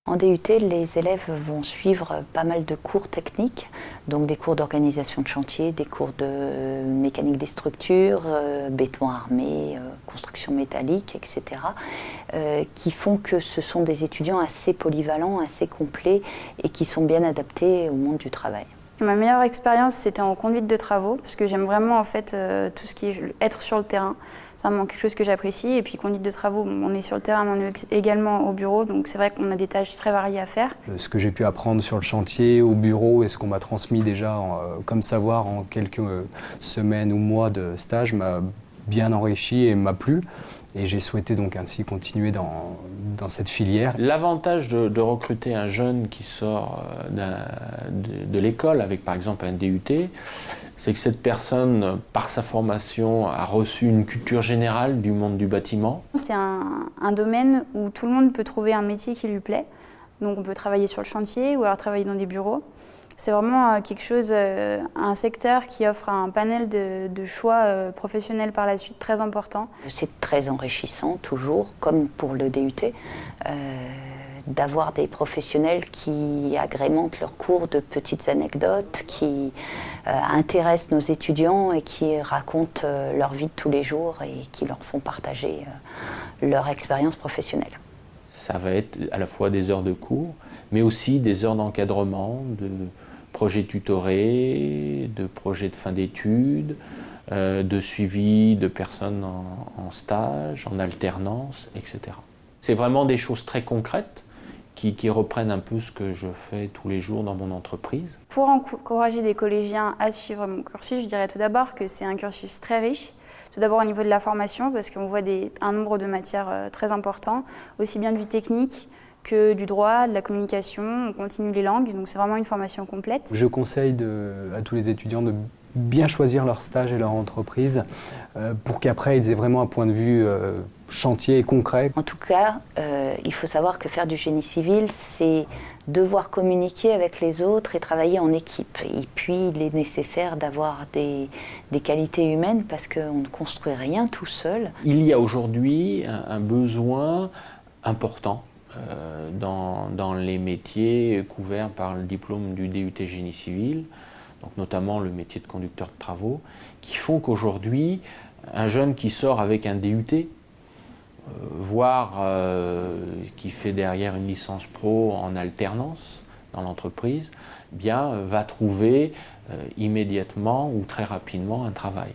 En DUT, les élèves vont suivre pas mal de cours techniques, donc des cours d'organisation de chantier, des cours de mécanique des structures, béton armé, construction métallique, etc., qui font que ce sont des étudiants assez polyvalents, assez complets et qui sont bien adaptés au monde du travail. Ma meilleure expérience, c'était en conduite de travaux, parce que j'aime vraiment en fait tout ce qui est être sur le terrain. C'est vraiment quelque chose que j'apprécie. Et puis conduite de travaux, on est sur le terrain, mais on est également au bureau, donc c'est vrai qu'on a des tâches très variées à faire. Ce que j'ai pu apprendre sur le chantier, au bureau, et ce qu'on m'a transmis déjà comme savoir en quelques semaines ou mois de stage m'a bien enrichi et m'a plu. Et j'ai souhaité donc ainsi continuer dans cette filière. L'avantage de recruter un jeune qui sort de l'école avec par exemple un DUT, c'est que cette personne, par sa formation, a reçu une culture générale du monde du bâtiment. C'est un domaine où tout le monde peut trouver un métier qui lui plaît. Donc on peut travailler sur le chantier ou alors travailler dans des bureaux. C'est vraiment quelque chose, un secteur qui offre un panel de choix professionnels par la suite très important. C'est très enrichissant, toujours, comme pour le DUT, d'avoir des professionnels qui agrémentent leurs cours de petites anecdotes, qui intéressent nos étudiants et qui racontent leur vie de tous les jours et qui leur font partager leur expérience professionnelle. Ça va être à la fois des heures de cours, mais aussi des heures d'encadrement, de projets tutorés, de projets de fin d'études, de suivi de personnes en stage, en alternance, etc. C'est vraiment des choses très concrètes qui reprennent un peu ce que je fais tous les jours dans mon entreprise. Pour encourager des collégiens à suivre mon cursus, je dirais tout d'abord que c'est un cursus très riche. Tout d'abord au niveau de la formation, parce qu'on voit un nombre de matières très important, aussi bien du technique que du droit, de la communication, on continue les langues, donc c'est vraiment une formation complète. Je conseille à tous les étudiants de bien choisir leur stage et leur entreprise pour qu'après ils aient vraiment un point de vue chantier et concret. En tout cas, il faut savoir que faire du génie civil, c'est devoir communiquer avec les autres et travailler en équipe. Et puis, il est nécessaire d'avoir des qualités humaines parce qu'on ne construit rien tout seul. Il y a aujourd'hui un besoin important dans les métiers couverts par le diplôme du DUT génie civil, donc notamment le métier de conducteur de travaux, qui font qu'aujourd'hui, un jeune qui sort avec un DUT, voire qui fait derrière une licence pro en alternance dans l'entreprise, bien va trouver immédiatement ou très rapidement un travail.